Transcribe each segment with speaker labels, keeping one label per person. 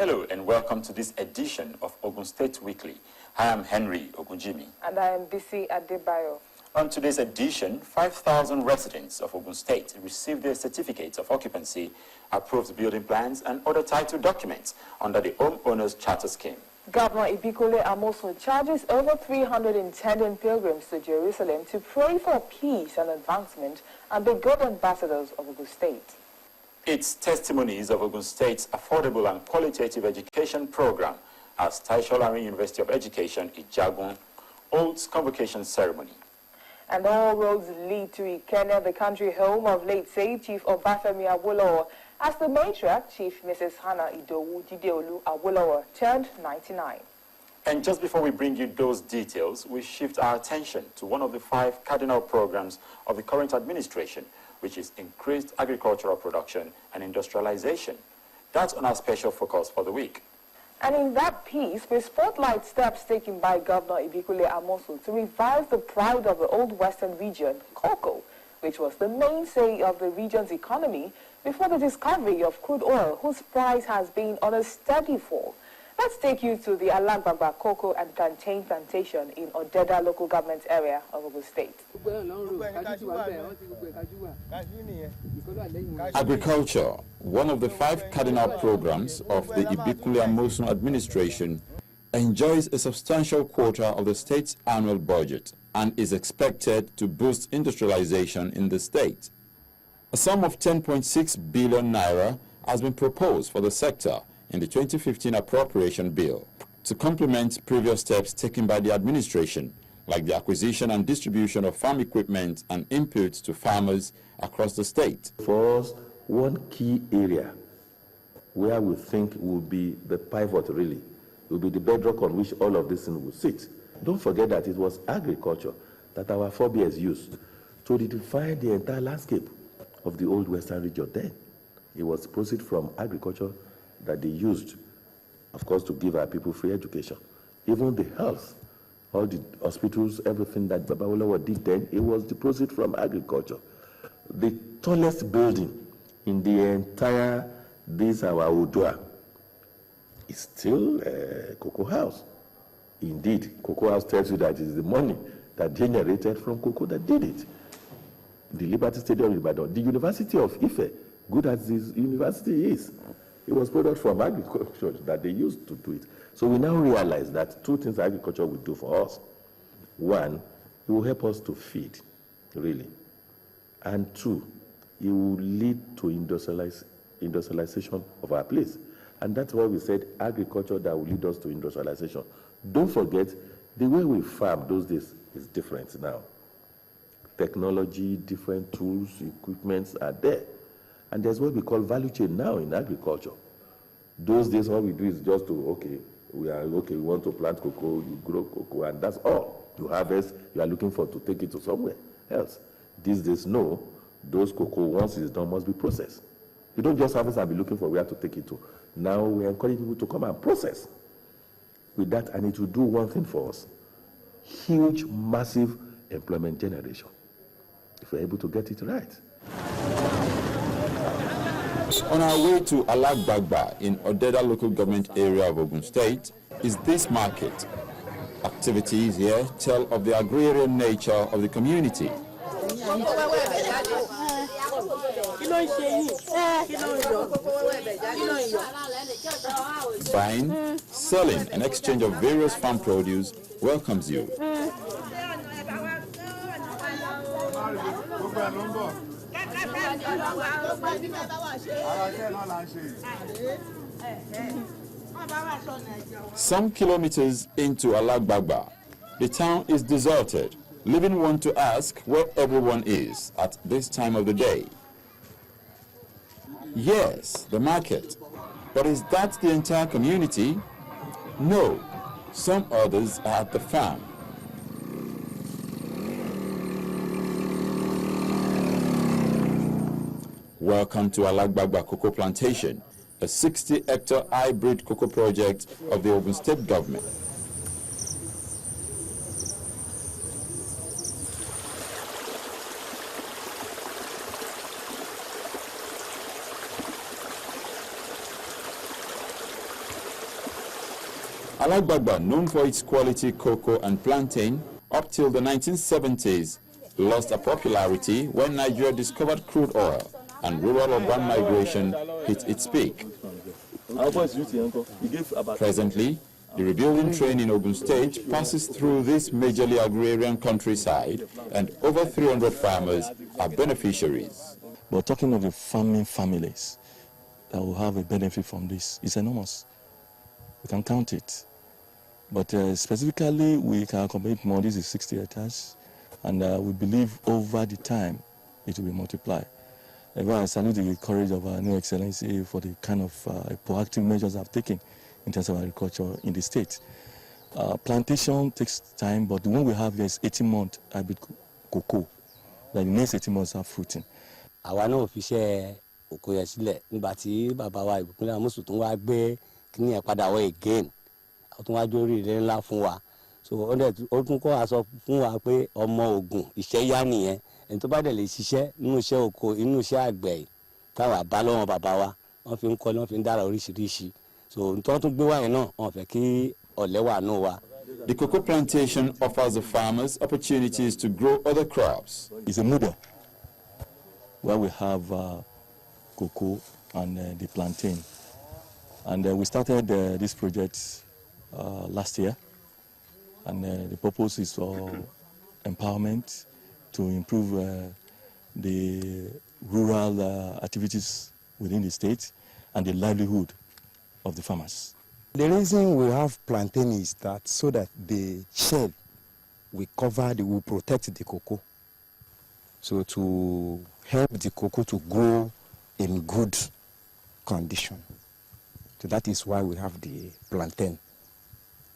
Speaker 1: Hello and welcome to this edition of Ogun State Weekly. I am Henry Ogunjimi.
Speaker 2: And I am Bisi Adebayo.
Speaker 1: On today's edition, 5,000 residents of Ogun State received their certificates of occupancy, approved building plans and other title documents under the Homeowners Charter Scheme.
Speaker 2: Governor Ibikunle Amosun charges over 300 intending pilgrims to Jerusalem to pray for peace and advancement and be good ambassadors of Ogun State.
Speaker 1: It's testimonies of Ogun State's affordable and qualitative education program as Taisholari University of Education, Ijagun, holds convocation ceremony. And
Speaker 2: all roads lead to Ikenne, the country home of late State Chief Obafemi Awolowo, as the matriarch, Chief Mrs. Hannah Idowu Jideolu Awolowo, turned 99.
Speaker 1: And just before we bring you those details, we shift our attention to one of the 5 cardinal programs of the current administration, which is increased agricultural production and industrialization. That's on our special focus for the week. And in that piece, we spotlight steps taken by Governor Ibikunle Amosun to revive the pride of the Old Western region, cocoa, which was the mainstay of the region's economy before the discovery of crude oil, whose price has been on a steady fall. Let's take you to the Alagbagba cocoa and plantain plantation in Odeda local government area of Ogun State.
Speaker 3: Agriculture, one of the 5 cardinal programs of the Ibikunle Amosun administration, enjoys a substantial quota of the state's annual budget and is expected to boost industrialization in the state. A sum of 10.6 billion naira has been proposed for the sector in the 2015 appropriation bill to complement previous steps taken by the administration, like the acquisition and distribution of farm equipment and inputs to farmers across the state.
Speaker 4: For us, one key area where we think will be the pivot really, will be the bedrock on which all of this thing will sit. Don't forget that it was agriculture that our forebears used to redefine the entire landscape of the Old Western region then. It was proceed from agriculture that they used, of course, to give our people free education. Even the health, all the hospitals, everything that Baba Awolowo did then, it was the proceed from agriculture. The tallest building in the entire, this our Odua, is still Cocoa House. Indeed, Cocoa House tells you that it is the money that generated from cocoa that did it. The Liberty Stadium in Ibadan, the University of Ife, good as this university is, it was product from agriculture that they used to do it. So we now realize that 2 things agriculture will do for us. 1, it will help us to feed, really. And 2, it will lead to industrialization of our place. And that's why we said agriculture that will lead us to industrialization. Don't forget, the way we farm those days is different now. Technology, different tools, equipments are there. And there's what we call value chain now in agriculture. Those days, what we do is just to, we want to plant cocoa, you grow cocoa, and that's all. You harvest, you are looking for to take it to somewhere else. These days, no, those cocoa, once it's done, must be processed. You don't just harvest and be looking for where to take it to. Now we encourage people to come and process with that, and it will do one thing for us: huge, massive employment generation, if we're able to get it right.
Speaker 3: On our way to Alagbagba in Odeda local government area of Ogun State is this market. Activities here tell of the agrarian nature of the community. Buying, selling, and exchange of various farm produce welcomes you. Some kilometers into Alagbagba, the town is deserted, leaving one to ask where everyone is at this time of the day. Yes, the market. But is that the entire community? No. Some others are at the farm. Welcome to Alagbagba Cocoa Plantation, a 60-hectare hybrid cocoa project of the Ogun State government. Alagbagba, known for its quality cocoa and plantain, up till the 1970s, lost a popularity when Nigeria discovered crude oil and rural-urban migration hit its peak. Presently, the rebuilding train in Ogun State passes through this majorly agrarian countryside, and over 300 farmers are beneficiaries.
Speaker 5: But talking of the farming families that will have a benefit from this, is enormous. We can count it. But specifically, we can accommodate more. This is 60 hectares, and we believe over the time it will be multiplied. I salute the courage of our new excellency for the kind of proactive measures I've taken in terms of agriculture in the state. Plantation takes time, but the one we have here is 18-month hybrid cocoa. That the next 18 months are fruiting.
Speaker 6: Àwa náà fi ṣe oko yẹn sílẹ̀ nígbà tí bàbá wa Ibikunle Amosun tún wá gbé kíní yẹn padà wọ again. Ó tún wá jórí ilé ńlá fún wa. So ó tún kọ́ aṣọ fún wa pé ọmọ Ògùn iṣẹ́ yá nìyẹn. Ẹni tó bá dẹ̀ lè ṣiṣẹ́ nínú iṣẹ́ oko, inú iṣẹ́ àgbẹ̀ táwa bá lọ́wọ́ bàbá wa, wọ́n fi ń kọ́, wọ́n fi ń dára oríṣiríṣi. So nítorí tún gbé wá yẹn náà, wọ́n fẹ́ kí ọ̀lẹ wà nù wa.
Speaker 3: The cocoa plantation offers the farmers opportunities to grow other crops.
Speaker 5: It's a model where we have cocoa and the plantain. And we started this project last year. And the purpose is for empowerment, to improve the rural activities within the state and the livelihood of the farmers.
Speaker 7: The reason we have plantain is that so that the shell will will protect the cocoa. So to help the cocoa to grow in good condition. So that is why we have the plantain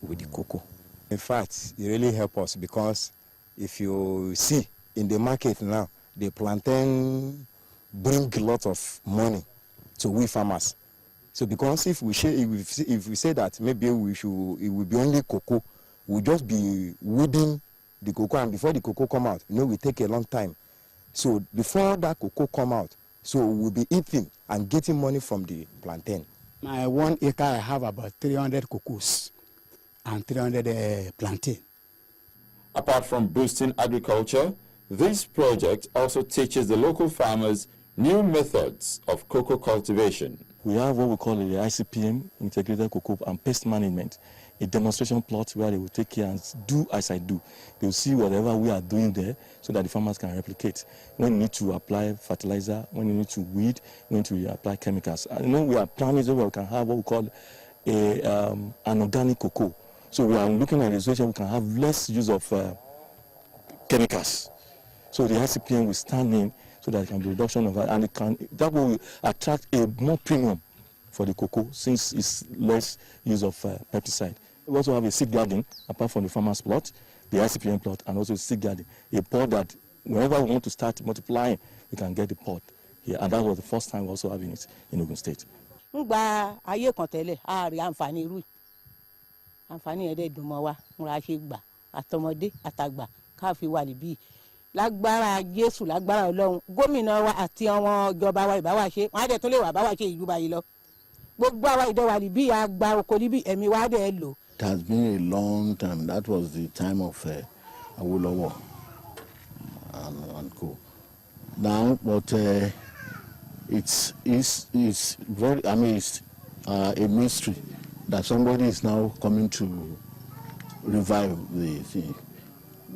Speaker 7: with the cocoa. In fact, it really helps us because if you see in the market now, the plantain bring a lot of money to we farmers. So because if we say that maybe it will be only cocoa, we'll just be weeding the cocoa, and before the cocoa come out, we take a long time. So before that cocoa come out, so we'll be eating and getting money from the plantain.
Speaker 8: My 1 acre, I have about 300 cocoas and 300 plantain.
Speaker 3: Apart from boosting agriculture, this project also teaches the local farmers new methods of cocoa cultivation.
Speaker 5: We have what we call the ICPM, Integrated Cocoa and Pest Management, a demonstration plot where they will take care and do as I do. They will see whatever we are doing there so that the farmers can replicate. When you need to apply fertilizer, when you need to weed, when you need to apply chemicals. And we are planning so we can have what we call an organic cocoa. So we are looking at a situation we can have less use of chemicals. So the ICPM will stand in so that it can be reduction of, and that will attract a more premium for the cocoa since it's less use of pesticide. We also have a seed garden apart from the farmer's plot, the ICPM plot, and also a seed garden, a pot that whenever we want to start multiplying, we can get the pot here, and that was the first time we're also having it in Ogun State.
Speaker 9: Lágbára Jésù, lágbára Ọlọ́run, gómìnà wa àti àwọn ìjọba wa ìbáwá ṣe, wọ́n á dẹ̀ tún lè wà báwa ṣe ìlú báyìí lọ. Gbogbo àwa ìdọ̀wà níbí àgbà oko níbí ẹ̀mí wa dẹ̀ lò.
Speaker 10: It has been a long time. That was the time of Awolowo and co. Now, but it's very, I mean, it's a mystery that somebody is now coming to revive the thing.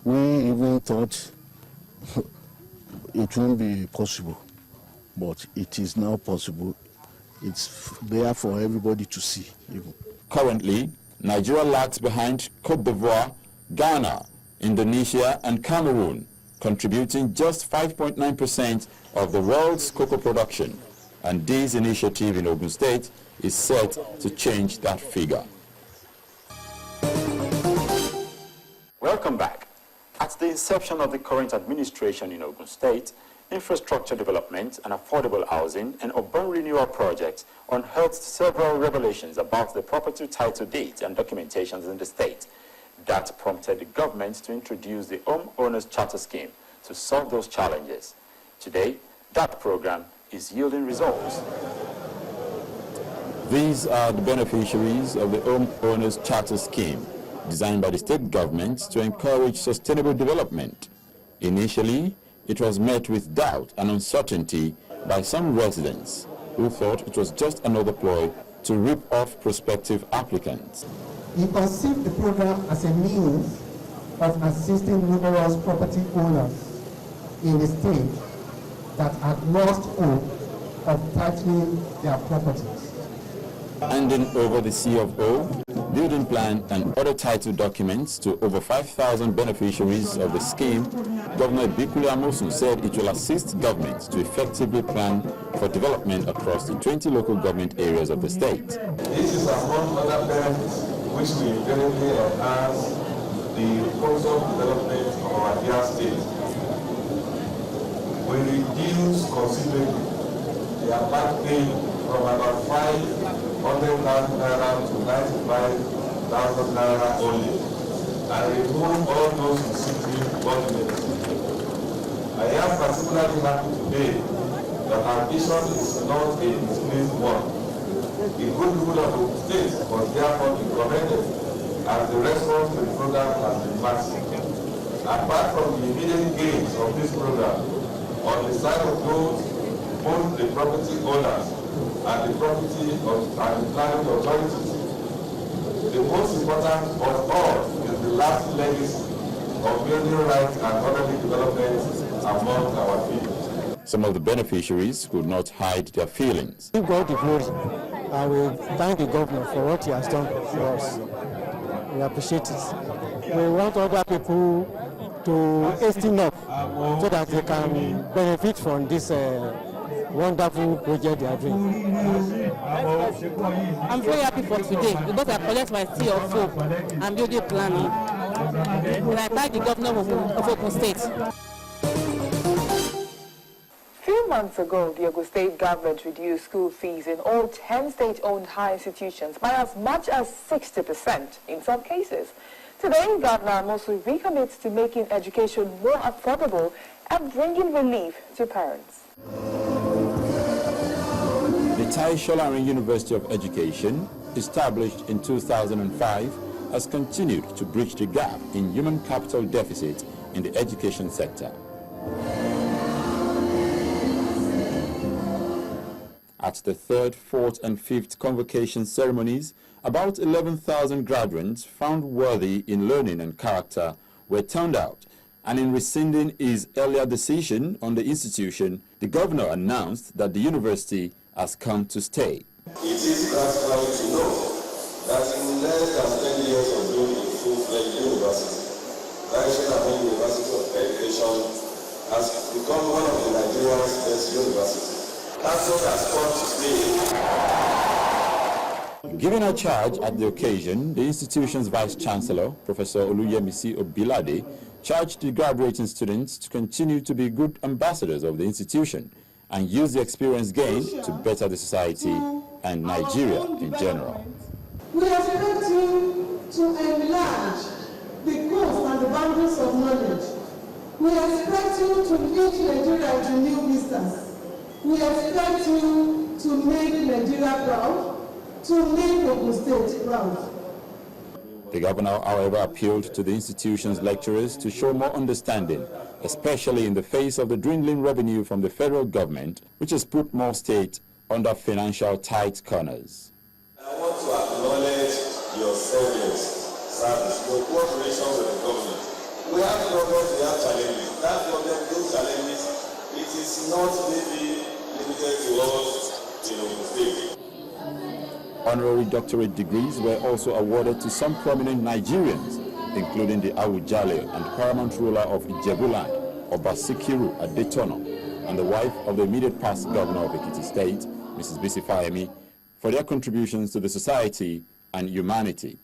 Speaker 10: We even thought it won't be possible, but it is now possible. It's there for everybody to see. Even.
Speaker 3: Currently, Nigeria lags behind Côte d'Ivoire, Ghana, Indonesia, and Cameroon, contributing just 5.9% of the world's cocoa production. And this initiative in Ogun State is set to change that figure.
Speaker 1: Welcome back. At the inception of the current administration in Ogun State, infrastructure development and affordable housing and urban renewal projects unearthed several revelations about the property title deeds and documentations in the state. That prompted the government to introduce the Homeowners Charter Scheme to solve those challenges. Today, that program is yielding results.
Speaker 3: These are the beneficiaries of the Homeowners Charter Scheme, designed by the state government to encourage sustainable development. Initially, it was met with doubt and uncertainty by some residents who thought it was just another ploy to rip off prospective applicants.
Speaker 11: He conceived the program as a means of assisting numerous property owners in the state that had lost hope of titling their properties.
Speaker 3: Handing over the C of O, building plan and other title documents to over 5,000 beneficiaries of the scheme, Governor Ibikunle Amosun said it will assist governments to effectively plan for development across the 20 local government areas of the state.
Speaker 12: This is among other benefits which will invariably enhance the wholesome development of our dear state. We reduce considerably the back pay from about 500,000 naira to 95,000 naira only, and remove all those receiving documents. I am particularly happy today that our vision is not a displeased one. The good rule of Ogun State was therefore be commended as the response to the program has been massive. Apart from the immediate gains of this program, on the side of those, both the property owners and the property and the planning authorities, the most important of all is the lasting legacy of building rights and orderly development among our people.
Speaker 3: Some of the beneficiaries could not hide their feelings.
Speaker 11: Give God the glory. I will thank the governor for what he has done for us. We appreciate it. We want other people to hasten up so that they can benefit from this wonderful project they are doing.
Speaker 9: I'm very happy for today because I collect my C of O and building planning. And I thank the governor of Ogun State.
Speaker 2: A few months ago, the Ogun State government reduced school fees in all 10 state-owned higher institutions by as much as 60% in some cases. Today, Governor Amosun recommits to making education more affordable and bringing relief to parents.
Speaker 3: The Tai Solarin University of Education, established in 2005, has continued to bridge the gap in human capital deficit in the education sector. At the 3rd, 4th and 5th convocation ceremonies, about 11,000 graduates found worthy in learning and character were turned out, and in rescinding his earlier decision on the institution, the governor announced that the university has come to stay.
Speaker 12: It is gratifying to know that in less than 10 years of being a full-fledged university, Tai Solarin University of Education has become one of the Nigeria's best universities.
Speaker 3: Giving a charge at the occasion, the institution's Vice Chancellor, Professor Oluyemisi Obilade, charged the graduating students to continue to be good ambassadors of the institution and use the experience gained to better the society and Nigeria in general.
Speaker 11: We expect you to enlarge the coast and the boundaries of knowledge. We expect you to lead Nigeria into new vistas. We expect you to make Nigeria proud, to make Ogun State proud.
Speaker 3: The governor, however, appealed to the institution's lecturers to show more understanding, especially in the face of the dwindling revenue from the federal government, which has put more states under financial tight corners.
Speaker 12: I want to acknowledge your service, your cooperation with the government. We have problems, we have challenges. That problem, those challenges, it is not maybe limited to us in Ogun State.
Speaker 3: Honorary doctorate degrees were also awarded to some prominent Nigerians, including the Awujale and paramount ruler of Ijebuland, Obasikiru Adetono, and the wife of the immediate past governor of Ekiti State, Mrs. Bisi Fayemi, for their contributions to the society and humanity.